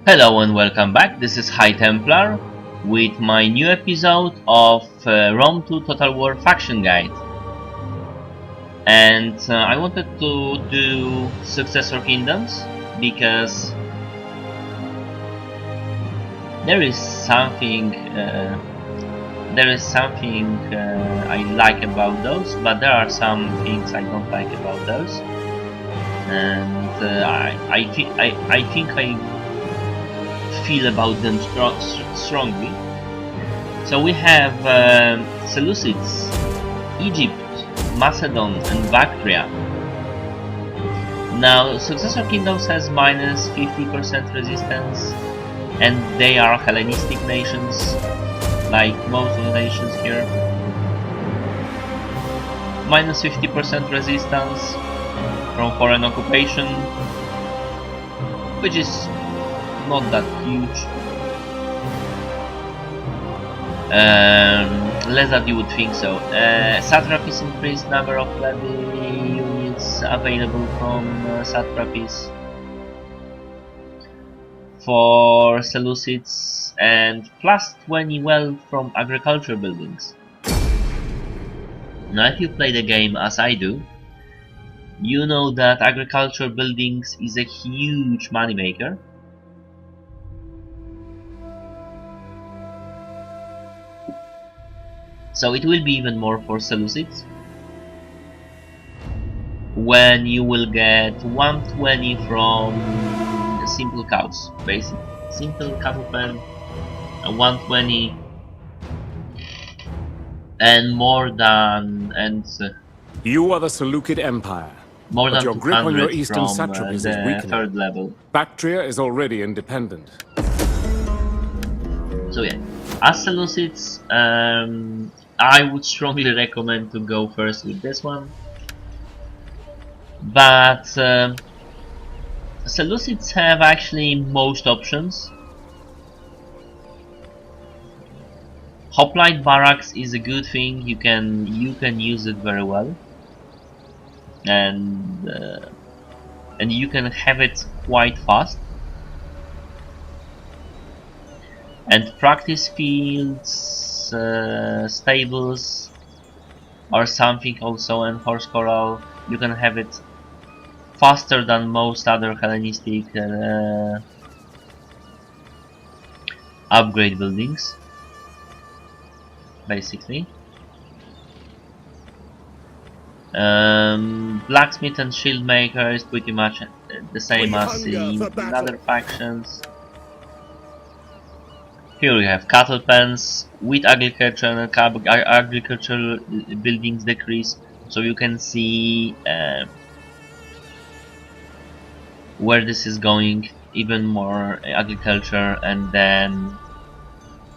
Hello and welcome back, this is High Templar with my new episode of Rome 2 Total War Faction Guide. And I wanted to do Successor Kingdoms because there is something I like about those, but there are some things I don't like about those. And I think I feel about them strongly. So we have Seleucids, Egypt, Macedon and Bactria. Now Successor Kingdoms has minus 50% resistance, and they are Hellenistic nations like most of the nations here. Minus 50% resistance from foreign occupation, which is not that huge, less than you would think so. Satrapies increased number of levy units available from Satrapies for Seleucids, and plus 20 wealth from agriculture buildings. Now if you play the game as I do, you know that agriculture buildings is a huge moneymaker. So it will be even more for Seleucids when you will get 120 from simple cows, basically. Simple cattle pen, 120 and more than You are the Seleucid Empire, more but than your grip on your 200 eastern from satrapies is the weakening. third level. Bactria is already independent. So yeah, as Seleucids, I would strongly recommend to go first with this one, but Seleucids have actually most options. Hoplite barracks is a good thing. You can use it very well, and you can have it quite fast. And practice fields, stables, or something also, and horse corral. You can have it faster than most other Hellenistic upgrade buildings, basically. Blacksmith and shield maker is pretty much the same as in other factions. Here we have cattle pens, wheat agriculture and agricultural buildings decrease, so you can see where this is going. Even more agriculture, and then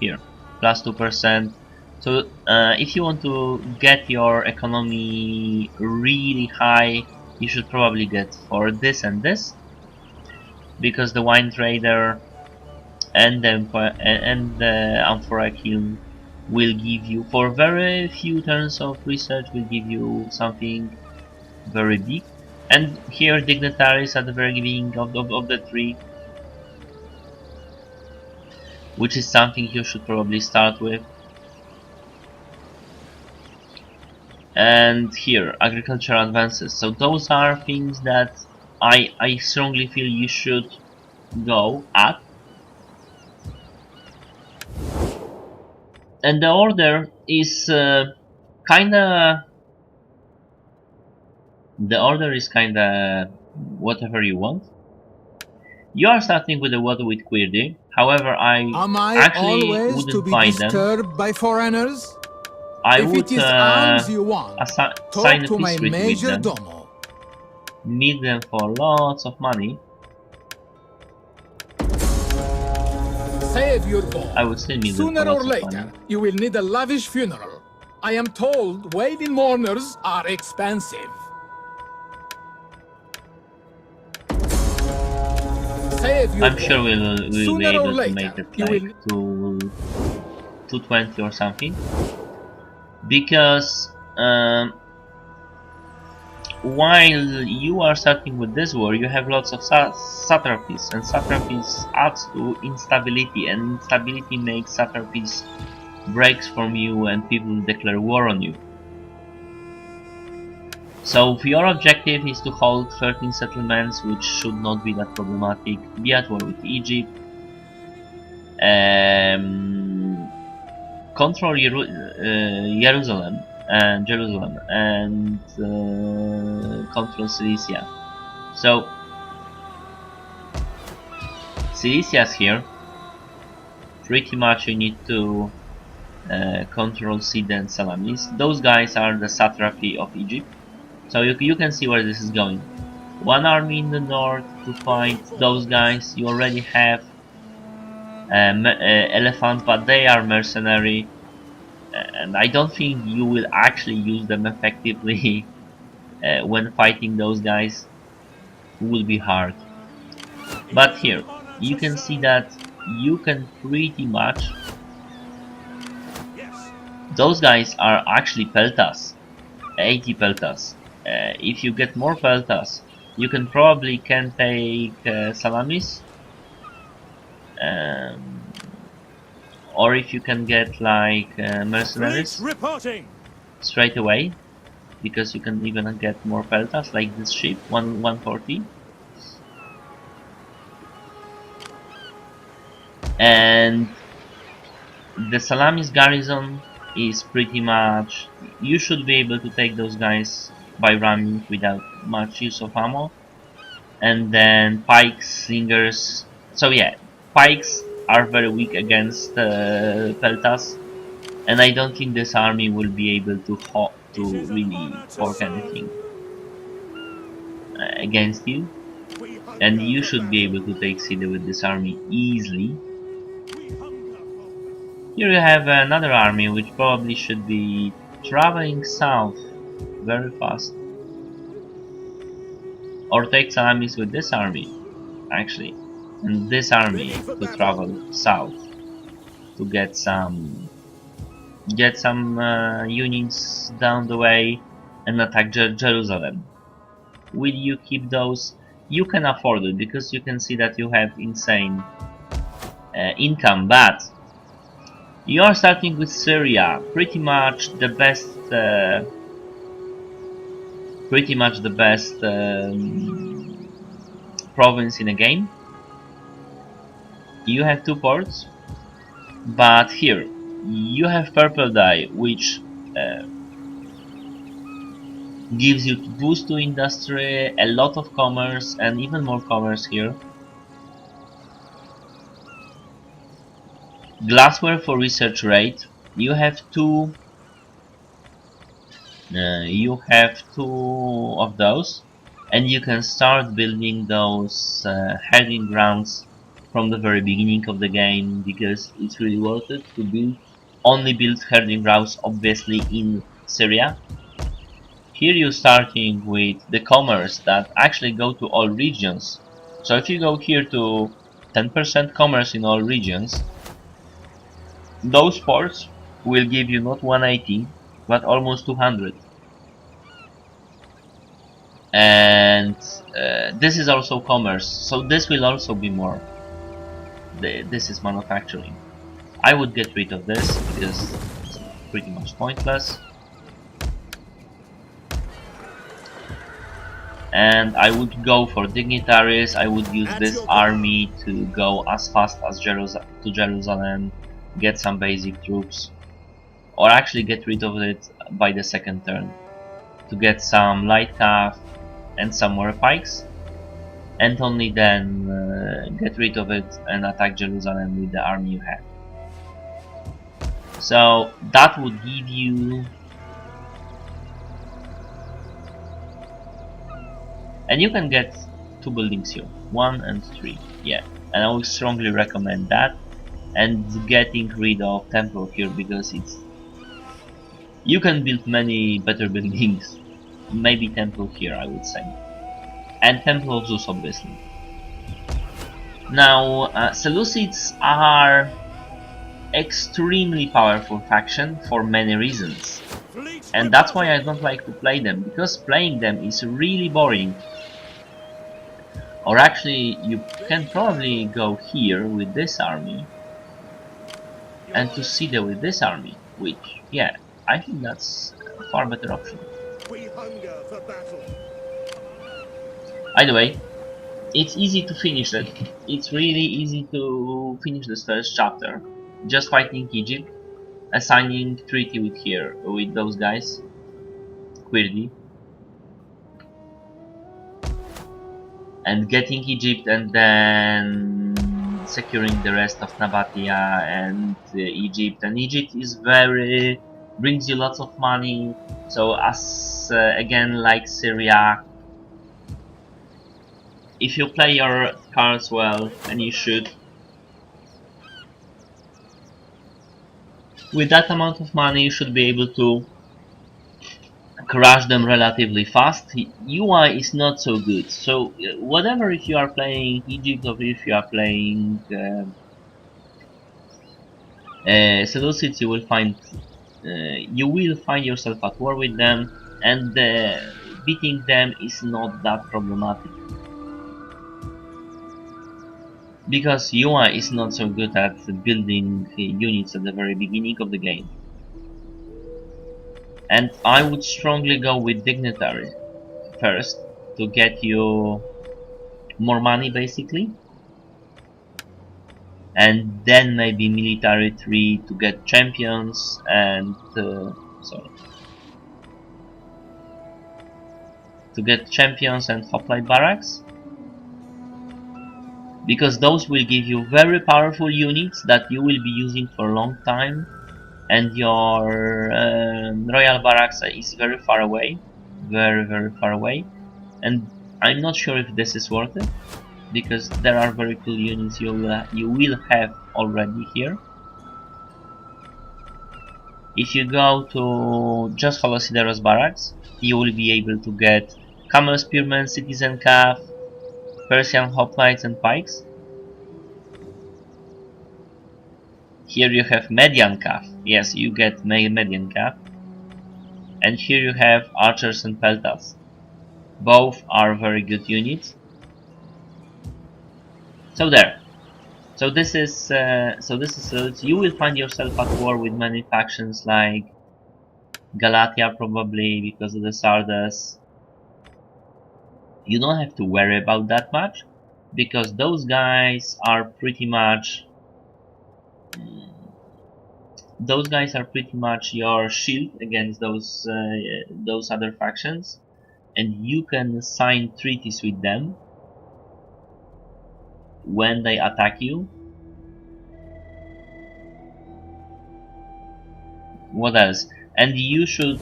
here plus 2%. So if you want to get your economy really high, you should probably get for this and this, because the wine trader and the amphora kiln will give you, for very few turns of research, will give you something very big. And here dignitaries at the very beginning of the tree, which is something you should probably start with. And here agriculture advances, so those are things that I strongly feel you should go at. And the order is kinda whatever you want. You are starting with the water with Queerdy. However, I actually wouldn't buy them. Disturbed by foreigners? I if would it is arms you want, sign talk a to my peace treaty with major them. domo. Meet them for lots of money. Save your gold. I would still meet them Sooner for or lots of later, money. you will need a lavish funeral. I am told wailing mourners are expensive. Save your I'm sure we'll be able to make it like to 220 or something, because while you are starting with this war, you have lots of satrapies, and satrapies adds to instability, and instability makes satrapies breaks from you and people declare war on you. So your objective is to hold 13 settlements, which should not be that problematic. Be at war with Egypt. Control Jerusalem and control Cilicia. So Cilicia's here. Pretty much you need to control Sid and Salamis. Those guys are the satrapy of Egypt. So you can see where this is going. One army in the north to fight those guys. You already have elephant, but they are mercenary, and I don't think you will actually use them effectively when fighting those guys. It will be hard. But here you can see that you can pretty much. Those guys are actually peltas, 80 peltas. If you get more peltas, you can take Salamis. Or if you can get like mercenaries straight away, because you can even get more peltas like this ship 140. And the Salamis garrison is pretty much, you should be able to take those guys by running without much use of ammo. And then pikes, slingers. So yeah, pikes are very weak against peltas, and I don't think this army will be able to really fork anything against you. And you should be able to take City with this army easily. Here you have another army which probably should be traveling south very fast. Or take Salamis with this army, actually. And this army to travel south to get some units down the way and attack Jerusalem. Will you keep those? You can afford it because you can see that you have insane income, but you are starting with Syria, pretty much the best province in a game. You have 2 ports, but here you have purple dye, which gives you boost to industry, a lot of commerce, and even more commerce here. Glassware for research rate. You have two of those, and you can start building those herding grounds from the very beginning of the game, because it's really worth it to build herding grounds, obviously in Syria. Here you're starting with the commerce that actually go to all regions. So if you go here to 10% commerce in all regions, those ports will give you not 180 but almost 200. And this is also commerce, so this will also be more. This is manufacturing. I would get rid of this because it's pretty much pointless. And I would go for dignitaries. I would use this army to go as fast as to Jerusalem, get some basic troops, or actually get rid of it by the second turn to get some light cav and some more pikes, and only then get rid of it and attack Jerusalem with the army you have. So that would give you, and you can get 2 buildings here, 1 and 3, yeah, and I would strongly recommend that, and getting rid of temple here, because you can build many better buildings. Maybe temple here, I would say, and temple of Zeus, obviously. Now Seleucids are extremely powerful faction for many reasons. And that's why I don't like to play them, because playing them is really boring. Or actually, you can probably go here with this army and to see them with this army, which, yeah, I think that's a far better option. We hunger for battle. Either way, it's easy to finish it. It's really easy to finish this first chapter. Just fighting Egypt, assigning treaty with those guys, Quirdi, and getting Egypt, and then securing the rest of Nabatea and Egypt. And Egypt is brings you lots of money. So as again, like Syria, if you play your cards well, and you should, with that amount of money you should be able to crush them relatively fast. UI is not so good, so whatever, if you are playing Egypt or if you are playing Seleucids, you will find yourself at war with them, and beating them is not that problematic, because UI is not so good at building units at the very beginning of the game. And I would strongly go with Dignitary first to get you more money, basically, and then maybe Military 3 to get champions and hoplite barracks, because those will give you very powerful units that you will be using for a long time, and your royal barracks is very far away, very far away, and I'm not sure if this is worth it, because there are very cool units you will have already here. If you go to just Holosideros barracks, you will be able to get Camel Spearmen, Citizen Calf, Persian Hoplites and Pikes. Here you have Median Calf, yes, you get Median Calf. And here you have Archers and Peltas. Both are very good units. So there. So this is you will find yourself at war with many factions like Galatia, probably because of the Sardas. You don't have to worry about that much, because those guys are pretty much your shield against those other factions, and you can sign treaties with them when they attack you. What else? And you should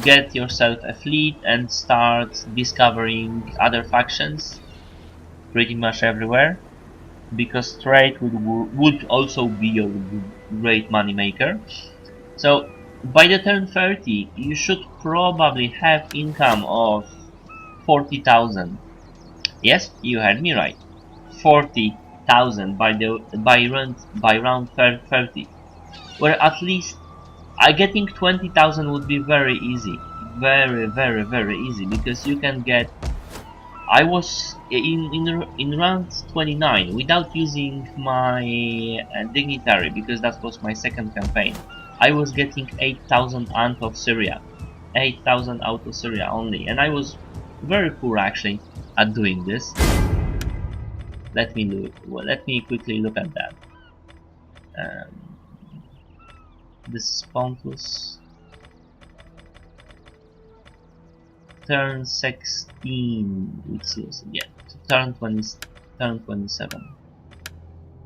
get yourself a fleet and start discovering other factions pretty much everywhere, because trade would also be your great money maker. So by the turn 30 you should probably have income of 40,000. Yes, you heard me right. 40,000 by round 30, where at least getting 20,000 would be very easy, very easy, because you can get. I was in round 29 without using my dignitary, because that was my second campaign. I was getting 8,000 out of Syria, 8,000 out of Syria only, and I was very poor actually at doing this. Let me quickly look at that. This is Pontus. Turn 16, which is, yeah, turn 27.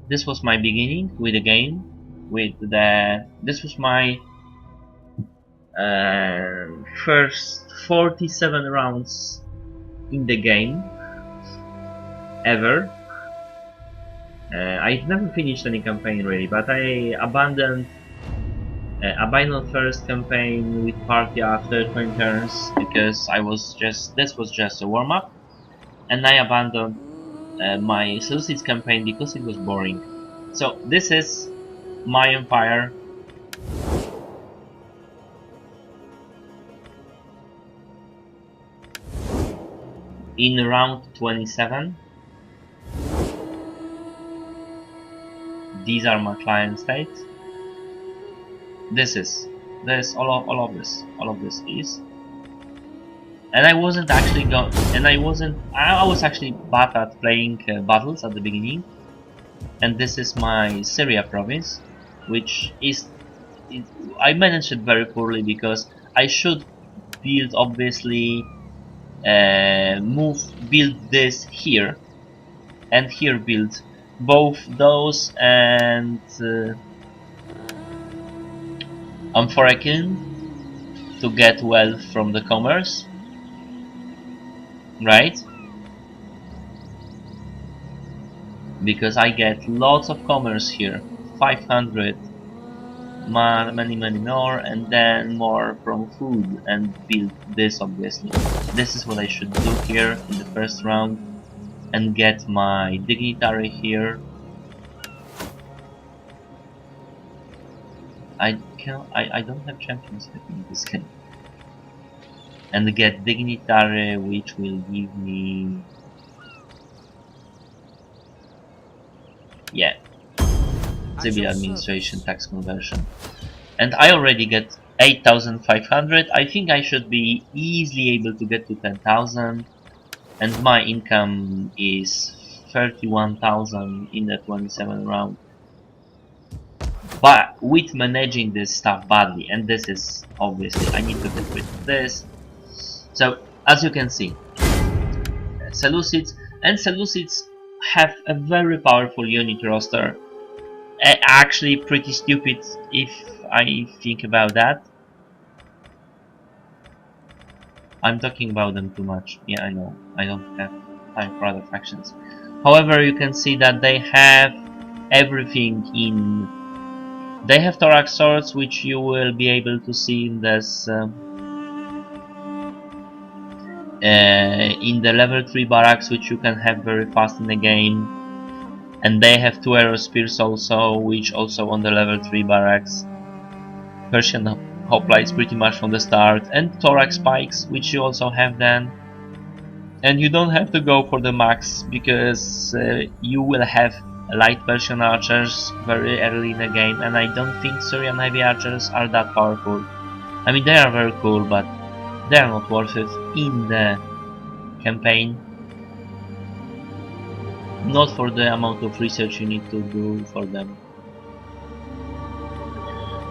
This was my beginning with the game. This was my first 47 rounds in the game ever. I've never finished any campaign really, but I abandoned first campaign with party after 20 turns, because this was just a warm-up, and I abandoned my Seleucids campaign because it was boring. So this is my empire. In round 27, these are my client states. This is all of this is, and I wasn't actually I was actually bad at playing battles at the beginning, and this is my Syria province, which is I managed it very poorly because I should build obviously build this here and here build both those, and Amphorakin to get wealth from the commerce, right? Because I get lots of commerce here, 500, many more, and then more from food, and build this obviously. This is what I should do here in the first round, and get my dignitary here. I don't have champions in this game. And get dignitary, which will give me, yeah, civil administration tax conversion. And I already get 8,500. I think I should be easily able to get to 10,000, and my income is 31,000 in the 27 round. But with managing this stuff badly, and this is obviously I need to get rid of this. So as you can see, Seleucids have a very powerful unit roster. Actually pretty stupid if I think about that. I'm talking about them too much. Yeah, I know. I don't have time for other factions. However, you can see that they have everything in. They have thorax swords, which you will be able to see in this in the level 3 barracks, which you can have very fast in the game. And they have 2 arrow spears also, which also on the level 3 barracks. Persian hoplites pretty much from the start, and thorax spikes, which you also have then. And you don't have to go for the max, because you will have light Persian archers very early in the game, and I don't think Syrian heavy archers are that powerful. I mean, they are very cool, but they are not worth it in the campaign. Not for the amount of research you need to do for them.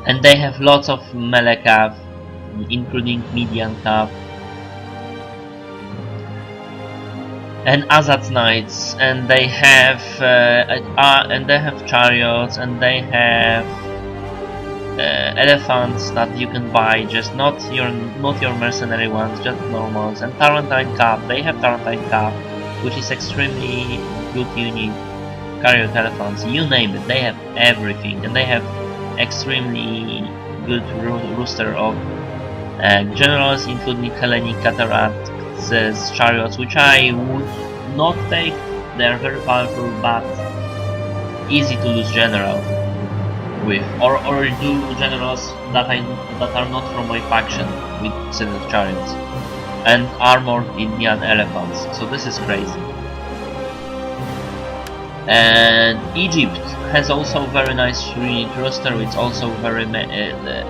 And they have lots of melee cav, including median cav, and Azad's knights, and they have chariots, and they have elephants that you can buy, just not your mercenary ones, just normals. And Tarantine cav, they have Tarantine cav, which is extremely good unit. Chariot elephants, you name it, they have everything, and they have extremely good roster of generals, including Hellenic Cataracts chariots, which I would not take. They are very powerful, but easy to lose general with, or do generals that are not from my faction with Citadel chariots and armored Indian elephants. So this is crazy. And Egypt has also very nice unit roster. It's also very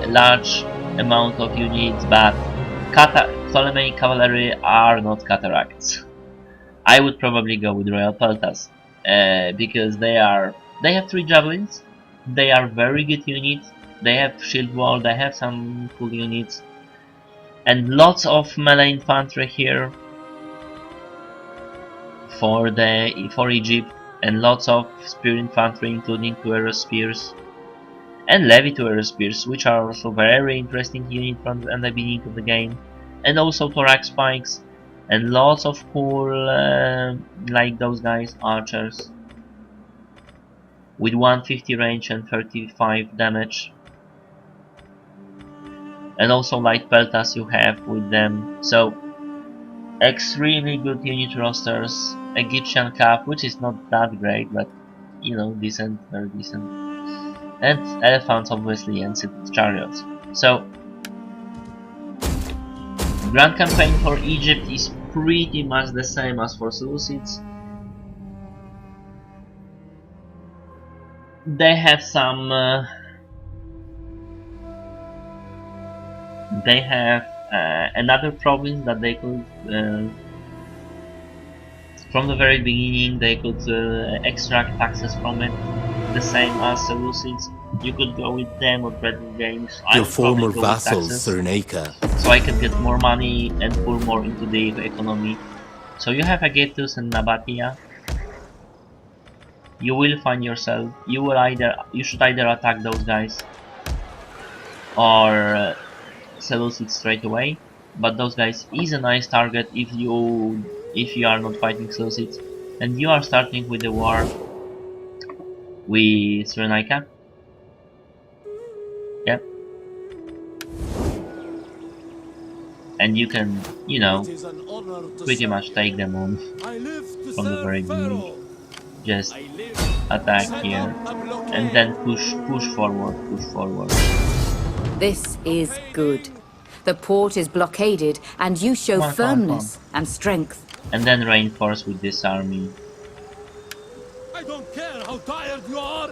large amount of units, but Ptolemaic cavalry are not cataracts. I would probably go with Royal Peltas because they have 3 javelins. They are very good units. They have shield wall. They have some cool units, and lots of melee infantry here for Egypt. And lots of spear infantry, including 2 arrow spears and Levy 2 arrow spears, which are also very interesting unit from the beginning of the game. And also thorax spikes, and lots of cool like those guys, archers with 150 range and 35 damage. And also light peltas you have with them. So extremely good unit rosters. Egyptian cap, which is not that great, but you know, decent, very decent. and elephants obviously, and chariots. So Grand campaign for Egypt is pretty much the same as for Seleucids. They have some they have another province that they could from the very beginning they could extract taxes from it, the same as Seleucids. You could go with them or Breton games. I Your would probably former go with vassal, taxes, Cyrenaica. so I can get more money and pour more into the economy. So you have Agetus and Nabatea. You will find yourself. You should either attack those guys or Seleucid straight away. But those guys is a nice target if you are not fighting Seleucids and you are starting with the war with Cyrenaica. Yep. And you can, pretty much take them on from the very beginning. Just attack here and then push forward. This is good. The port is blockaded, and you show Come on. firmness and strength. And then reinforce with this army. I don't care how tired you are.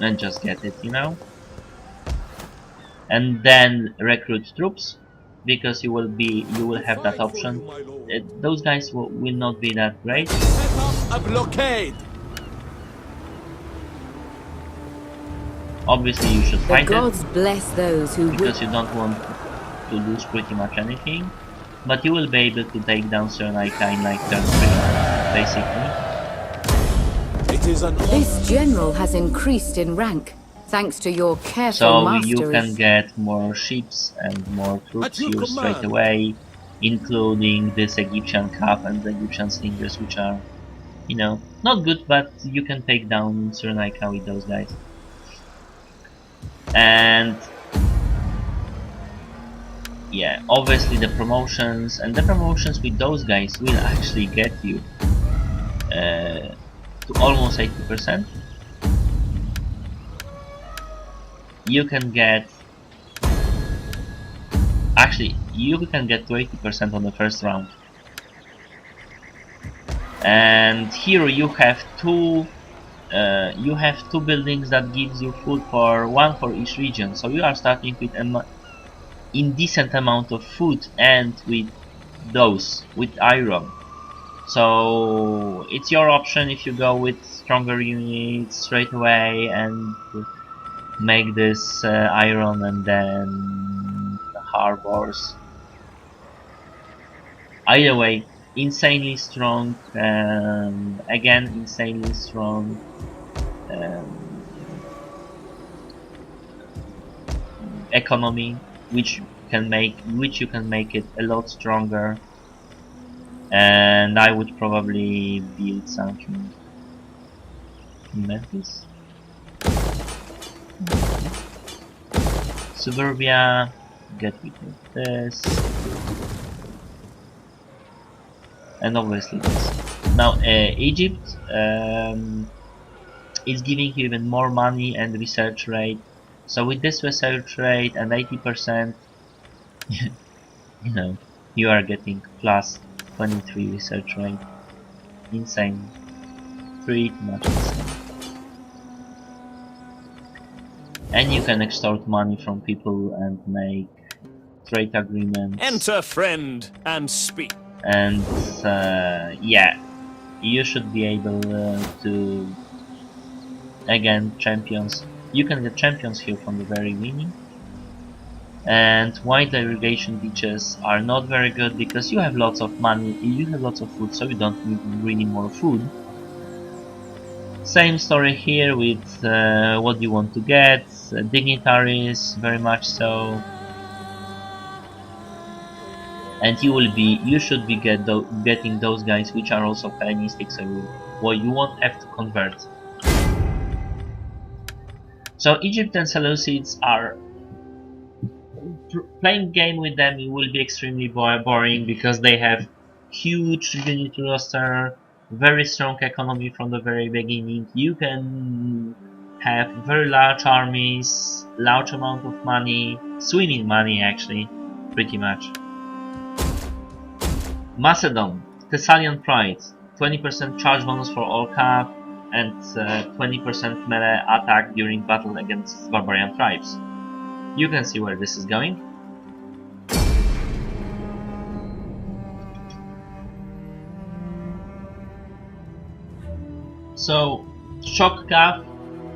And just get it, And then recruit troops, because you will have that option. Those guys will not be that great. Set up a blockade. Obviously, you should The fight gods it, bless those who because you don't want to lose pretty much anything. But you will be able to take down Cyrenaica in like turn 3, basically. It is an This general has increased in rank, thanks to your careful So mastery. you can get more ships and more troops your here straight command. away, including this Egyptian Cup and the Egyptian Slingers, which are, not good, but you can take down Cyrenaica with those guys. And yeah, obviously the promotions with those guys will actually get you to almost 80%. You can get to 80% on the first round. And here you have two buildings that gives you food for one for each region. So you are starting with indecent amount of food and with iron. So it's your option if you go with stronger units straight away and make this iron and then harbors. Either way, insanely strong, again insanely strong economy, which you can make it a lot stronger. And I would probably build something in Memphis. Suburbia, get rid of this, and obviously this. Now Egypt is giving you even more money and research rate. So with this research rate and 80%, you are getting plus 23 research rate. Insane. Pretty much insane. And you can extort money from people and make trade agreements. Enter, friend, and speak. And yeah, you should be able to, again, champions. You can get champions here from the very beginning. And white irrigation beaches are not very good because you have lots of money, you have lots of food, so you don't need really more food. Same story here with what you want to get, dignitaries, very much so. And you should be getting those guys which are also Hellenistic, so you won't have to convert. So Egypt and Seleucids are playing game with them. It will be extremely boring because they have huge unit roster, very strong economy from the very beginning. You can have very large armies, large amount of money, swimming money actually, pretty much. Macedon, Thessalian Pride, 20% charge bonus for all cap and 20% melee attack during battle against barbarian tribes. You can see where this is going. So, shock cap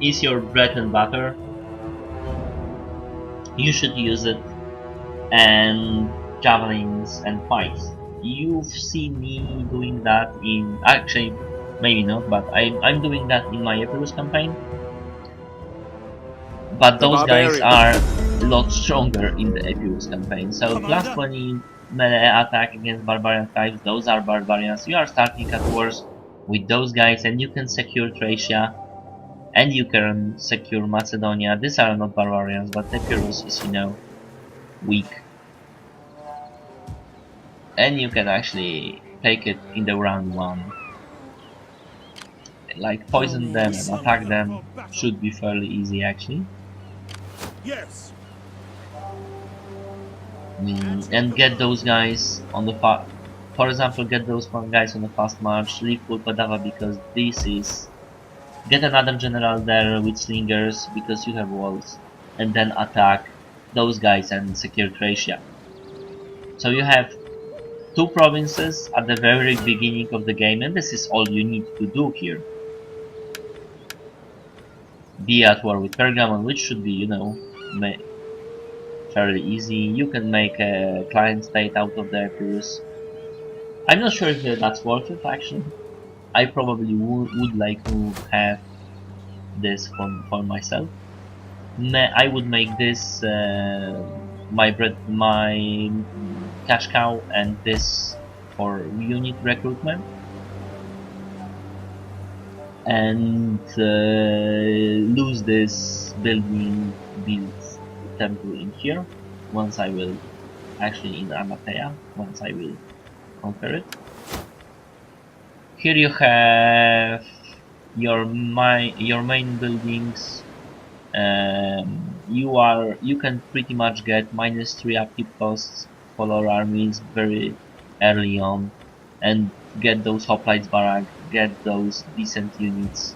is your bread and butter. You should use it, and javelins and pikes. You've seen me doing that in, actually maybe not, but I'm doing that in my Epirus campaign. But those guys are a lot stronger in the Epirus campaign. So plus 20 melee attack against barbarian types, those are barbarians. You are starting at wars with those guys and you can secure Thracia and you can secure Macedonia. These are not barbarians, but Epirus is, you know, weak. And you can actually take it in the round 1. Like poison them and attack them should be fairly easy actually. Yes. And get those guys on the for example, get those guys on the fast march, leave Pulpadava because this is, get another general there with slingers because you have walls, and then attack those guys and secure Thracia. So you have 2 provinces at the very beginning of the game, and this is all you need to do here. Be at war with Pergamon, which should be, you know, fairly easy. You can make a client state out of the Epirus. I'm not sure if that's worth it actually. I probably would like to have this for myself. I would make this my cash cow, and this for unit recruitment, and lose this build temple in here once I will, actually in Amatea, once I will conquer it. Here you have your main buildings. You can pretty much get -3 upkeep costs for our armies very early on, and get those hoplites barrack, get those decent units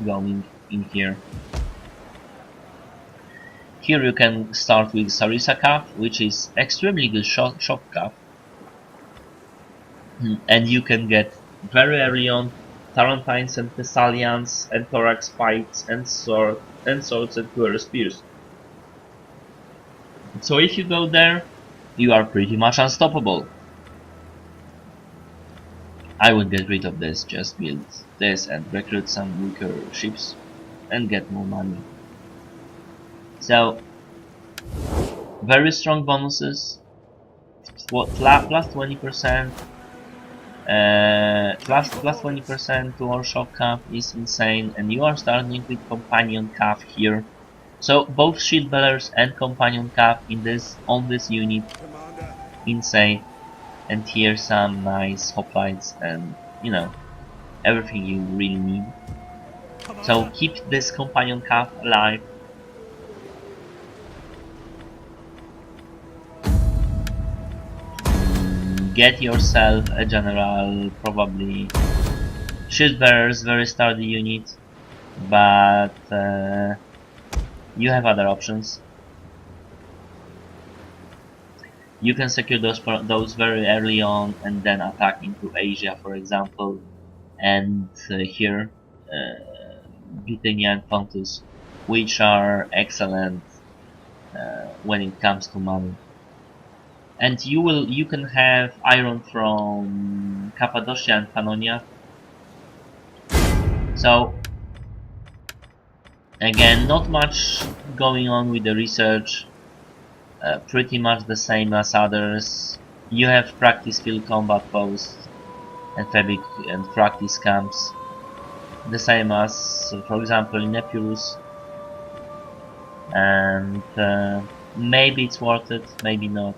going in here. Here you can start with Sarissa Cap, which is extremely good shock cap, and you can get very early on Tarantines and Thessalians and Thorax Pikes and swords and Cuirass Spears. So if you go there, you are pretty much unstoppable. I would get rid of this, just build this and recruit some weaker ships and get more money. So, very strong bonuses, plus 20%, plus 20% to our shock cap is insane, and you are starting with companion cap here. So both shield bearers and companion cap on this unit, insane. And here some nice hoplites and, you know, everything you really need. So keep this companion cap alive. Get yourself a general, probably shield bearers, very sturdy unit, but you have other options. You can secure those very early on and then attack into Asia, for example, and here Bithynia and Pontus, which are excellent when it comes to money. And you can have iron from Cappadocia and Pannonia. So again, not much going on with the research. Pretty much the same as others. You have practice field combat posts and fabric and practice camps, the same as, for example, in Epirus. And maybe it's worth it, maybe not.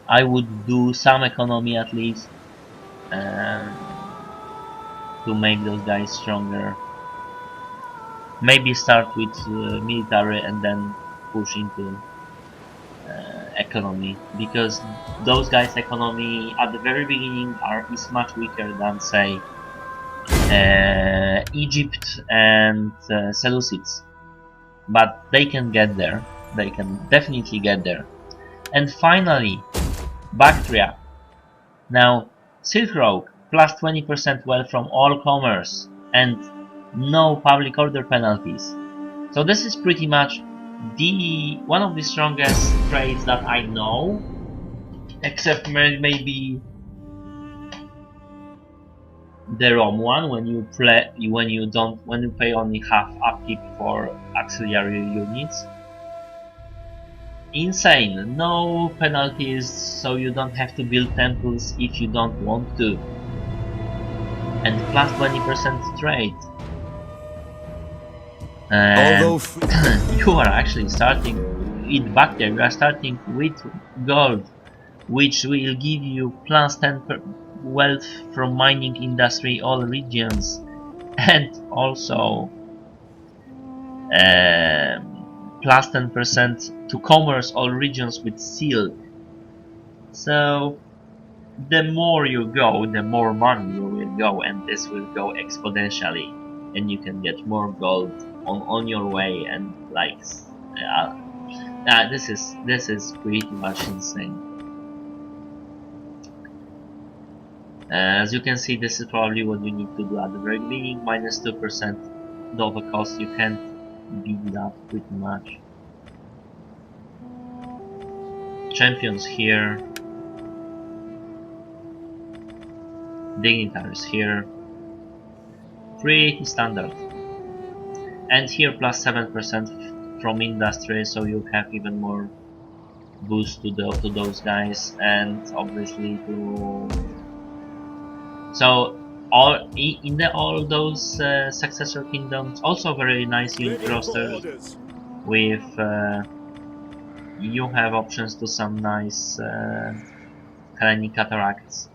I would do some economy at least to make those guys stronger. maybe start with military and then push into economy, because those guys' economy at the very beginning is much weaker than, say, Egypt and Seleucids, but they can get there. They can definitely get there. And finally, Bactria. Now, Silk Road plus 20% wealth from all commerce and no public order penalties. So this is pretty much one of the strongest trades that I know, except maybe the Rome one, when you pay only half upkeep for auxiliary units. Insane, no penalties, so you don't have to build temples if you don't want to, and plus 20% trade. Although You are actually starting it back there. You are starting with gold, which will give you plus 10 wealth from mining industry all regions, and also plus 10% to commerce all regions with silk. So the more you go, the more money you will go, and this will go exponentially, and you can get more gold on your way, and like this is pretty much insane. As you can see, this is probably what you need to do at the very beginning. Minus 2% Dova cost, you can't beat that pretty much. Champions here, dignitaries here, pretty standard. And here plus 7% from industry, so you have even more boost to those guys, and obviously to so all those Successor Kingdoms, also very nice unit rosters with you have options to some nice Hellenic Cataracts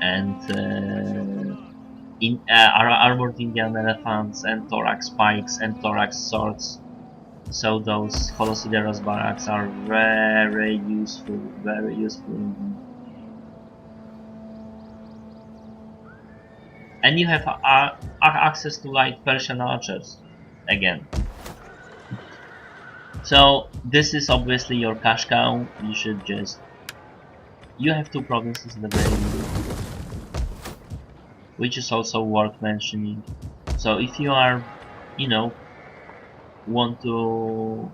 and armored Indian elephants and thorax pikes and thorax swords. So those Holosideros barracks are very useful indeed. And you have access to light Persian archers again. So this is obviously your cash cow. You have 2 provinces in the very middle, which is also worth mentioning. So if you are, want to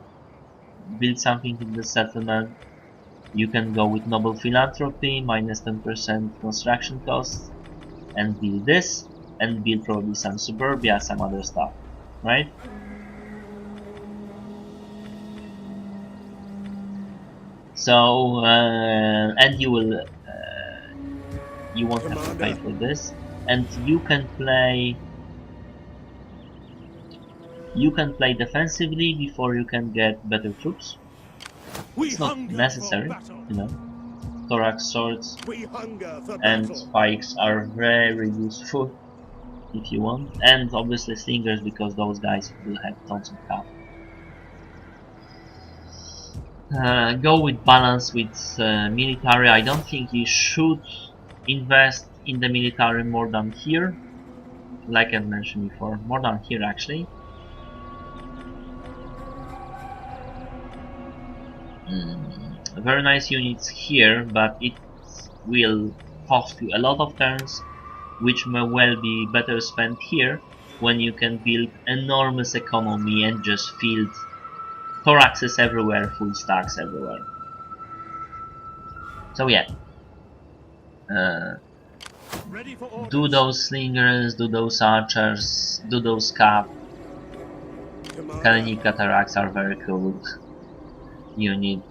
build something in the settlement, you can go with Noble Philanthropy, minus 10% construction costs, and build this, and build probably some suburbia, some other stuff, right? So, and you won't have to pay for this, and you can play defensively before you can get better troops. It's not necessary, Thorax swords and spikes are very useful if you want, and obviously slingers, because those guys will have tons of cap. Go with balance with military. I don't think you should invest in the military more than here, like I mentioned before, more than here actually. Very nice units here, but it will cost you a lot of turns, which may well be better spent here, when you can build enormous economy and just field thoraxes everywhere, full stacks everywhere. So yeah, do those slingers, do those archers, do those cap. Hellenic Cataracts are very cool. You need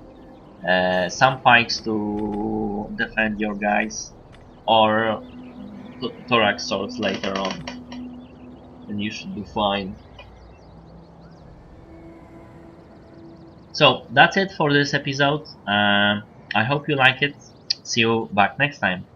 some pikes to defend your guys, or thorax swords later on, and you should be fine. So that's it for this episode. I hope you like it. See you back next time.